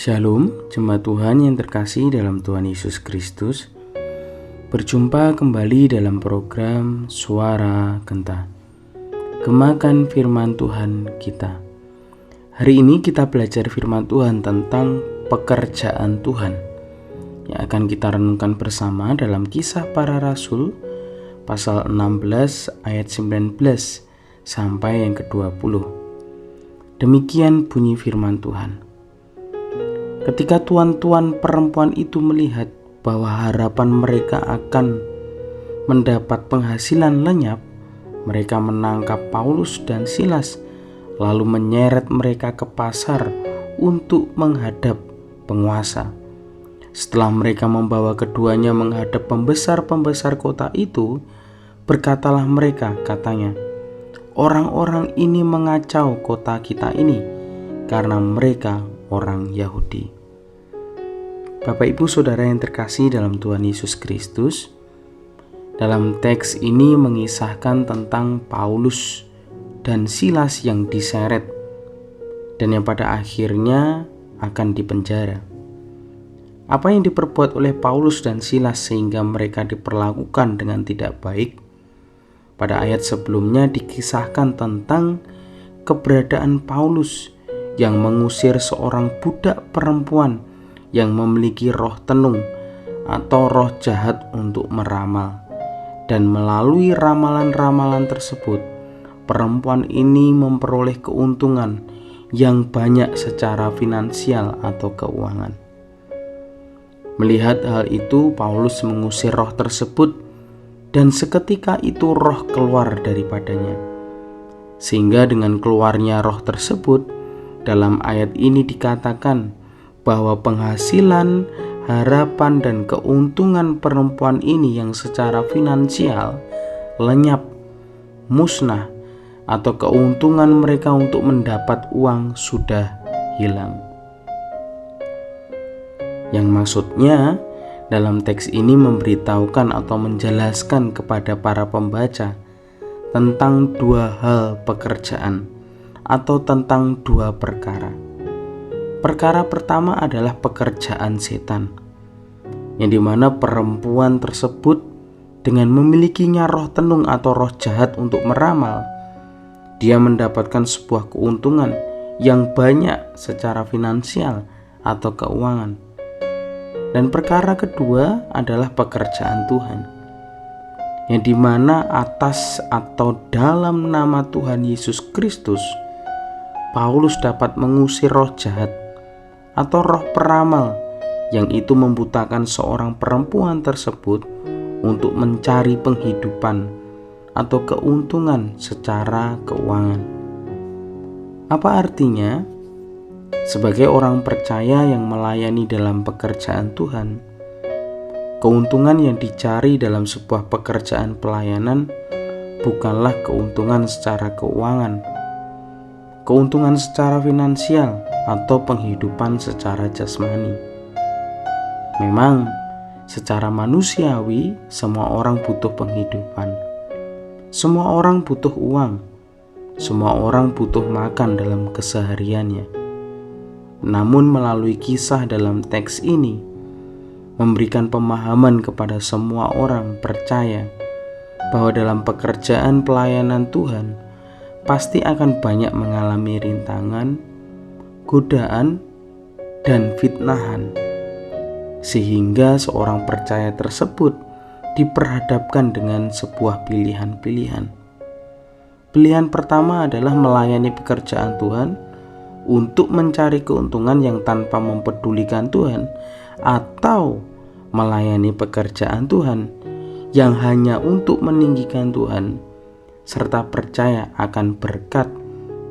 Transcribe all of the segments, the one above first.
Shalom, jemaat Tuhan yang terkasih dalam Tuhan Yesus Kristus. Berjumpa kembali dalam program Suara Genta, Gemakan Firman Tuhan kita. Hari ini kita belajar firman Tuhan tentang pekerjaan Tuhan, yang akan kita renungkan bersama dalam Kisah Para Rasul pasal 16 ayat 19 sampai yang ke-20. Demikian bunyi firman Tuhan. Ketika tuan-tuan perempuan itu melihat bahwa harapan mereka akan mendapat penghasilan lenyap, mereka menangkap Paulus dan Silas, lalu menyeret mereka ke pasar untuk menghadap penguasa. Setelah mereka membawa keduanya menghadap pembesar-pembesar kota itu, berkatalah mereka, katanya, "Orang-orang ini mengacau kota kita ini karena mereka orang Yahudi." Bapak Ibu Saudara yang terkasih dalam Tuhan Yesus Kristus, dalam teks ini mengisahkan tentang Paulus dan Silas yang diseret dan yang pada akhirnya akan dipenjara. Apa yang diperbuat oleh Paulus dan Silas sehingga mereka diperlakukan dengan tidak baik? Pada ayat sebelumnya dikisahkan tentang keberadaan Paulus yang mengusir seorang budak perempuan yang memiliki roh tenung atau roh jahat untuk meramal. Dan melalui ramalan-ramalan tersebut, perempuan ini memperoleh keuntungan yang banyak secara finansial atau keuangan. Melihat hal itu, Paulus mengusir roh tersebut dan seketika itu roh keluar daripadanya. Sehingga dengan keluarnya roh tersebut, dalam ayat ini dikatakan bahwa penghasilan, harapan, dan keuntungan perempuan ini yang secara finansial lenyap, musnah, atau keuntungan mereka untuk mendapat uang sudah hilang. Yang maksudnya dalam teks ini memberitahukan atau menjelaskan kepada para pembaca tentang dua hal pekerjaan atau tentang dua perkara. Perkara pertama adalah pekerjaan setan, yang dimana perempuan tersebut dengan memilikinya roh tenung atau roh jahat untuk meramal, dia mendapatkan sebuah keuntungan yang banyak secara finansial atau keuangan. Dan perkara kedua adalah pekerjaan Tuhan, yang dimana atas atau dalam nama Tuhan Yesus Kristus, Paulus dapat mengusir roh jahat atau roh peramal yang itu membutakan seorang perempuan tersebut untuk mencari penghidupan atau keuntungan secara keuangan. Apa artinya? Sebagai orang percaya yang melayani dalam pekerjaan Tuhan, keuntungan yang dicari dalam sebuah pekerjaan pelayanan bukanlah keuntungan secara keuangan, keuntungan secara finansial, atau penghidupan secara jasmani. Memang secara manusiawi semua orang butuh penghidupan. Semua orang butuh uang. Semua orang butuh makan dalam kesehariannya. Namun melalui kisah dalam teks ini memberikan pemahaman kepada semua orang percaya bahwa dalam pekerjaan pelayanan Tuhan pasti akan banyak mengalami rintangan, godaan, dan fitnahan, sehingga seorang percaya tersebut diperhadapkan dengan sebuah pilihan-pilihan. Pilihan pertama adalah melayani pekerjaan Tuhan untuk mencari keuntungan yang tanpa mempedulikan Tuhan, atau melayani pekerjaan Tuhan yang hanya untuk meninggikan Tuhan serta percaya akan berkat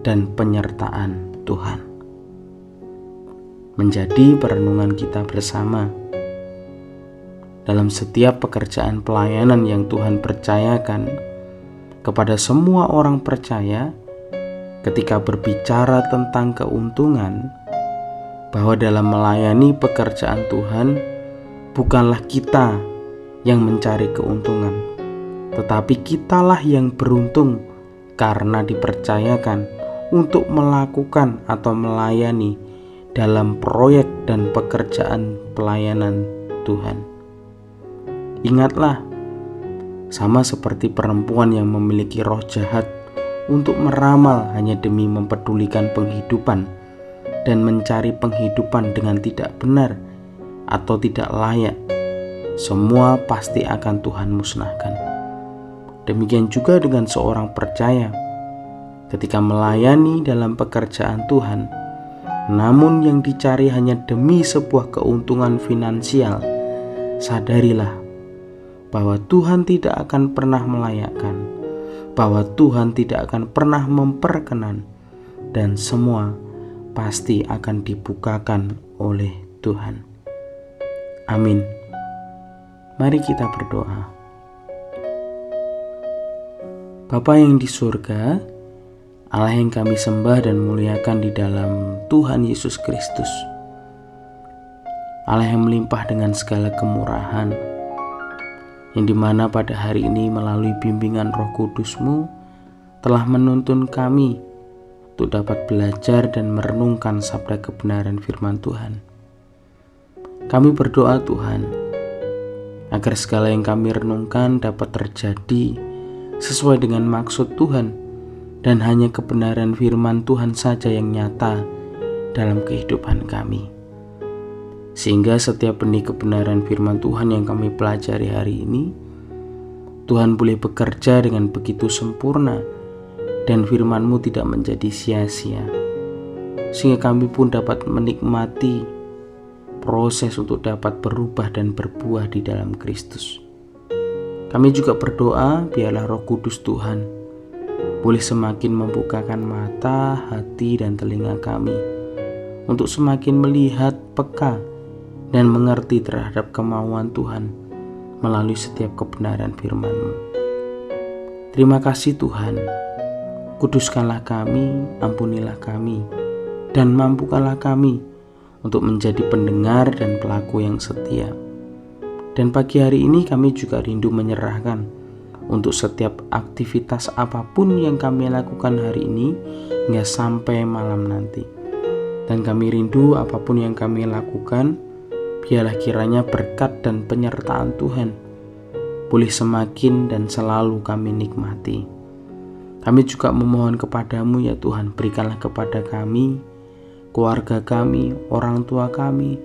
dan penyertaan Tuhan. Menjadi perenungan kita bersama, dalam setiap pekerjaan pelayanan yang Tuhan percayakan kepada semua orang percaya, ketika berbicara tentang keuntungan, bahwa dalam melayani pekerjaan Tuhan bukanlah kita yang mencari keuntungan, tetapi kitalah yang beruntung karena dipercayakan untuk melakukan atau melayani dalam proyek dan pekerjaan pelayanan Tuhan. Ingatlah, sama seperti perempuan yang memiliki roh jahat untuk meramal hanya demi mempedulikan penghidupan dan mencari penghidupan dengan tidak benar atau tidak layak, semua pasti akan Tuhan musnahkan. Demikian juga dengan seorang percaya, ketika melayani dalam pekerjaan Tuhan, namun yang dicari hanya demi sebuah keuntungan finansial, sadarilah bahwa Tuhan tidak akan pernah melayakkan, bahwa Tuhan tidak akan pernah memperkenan, dan semua pasti akan dibukakan oleh Tuhan. Amin. Mari kita berdoa. Bapa yang di surga, Allah yang kami sembah dan muliakan di dalam Tuhan Yesus Kristus, Allah yang melimpah dengan segala kemurahan, yang dimana pada hari ini melalui bimbingan Roh Kudus-Mu telah menuntun kami untuk dapat belajar dan merenungkan sabda kebenaran firman Tuhan. Kami berdoa Tuhan, agar segala yang kami renungkan dapat terjadi sesuai dengan maksud Tuhan, dan hanya kebenaran firman Tuhan saja yang nyata dalam kehidupan kami. Sehingga setiap benih kebenaran firman Tuhan yang kami pelajari hari ini, Tuhan boleh bekerja dengan begitu sempurna dan firman-Mu tidak menjadi sia-sia, sehingga kami pun dapat menikmati proses untuk dapat berubah dan berbuah di dalam Kristus. Kami juga berdoa biarlah Roh Kudus Tuhan boleh semakin membukakan mata, hati, dan telinga kami untuk semakin melihat peka dan mengerti terhadap kemauan Tuhan melalui setiap kebenaran firman-Mu. Terima kasih Tuhan, kuduskanlah kami, ampunilah kami, dan mampukanlah kami untuk menjadi pendengar dan pelaku yang setia. Dan pagi hari ini kami juga rindu menyerahkan untuk setiap aktivitas apapun yang kami lakukan hari ini hingga sampai malam nanti. Dan kami rindu apapun yang kami lakukan, biarlah kiranya berkat dan penyertaan Tuhan boleh semakin dan selalu kami nikmati. Kami juga memohon kepadamu ya Tuhan, berikanlah kepada kami, keluarga kami, orang tua kami,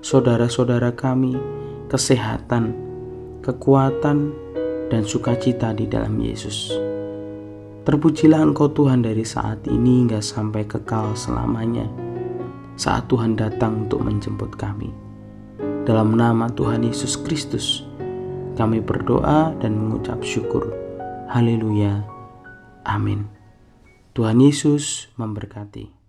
saudara-saudara kami, kesehatan, kekuatan, dan sukacita di dalam Yesus. Terpujilah Engkau Tuhan dari saat ini hingga sampai kekal selamanya, saat Tuhan datang untuk menjemput kami. Dalam nama Tuhan Yesus Kristus, kami berdoa dan mengucap syukur. Haleluya. Amin. Tuhan Yesus memberkati.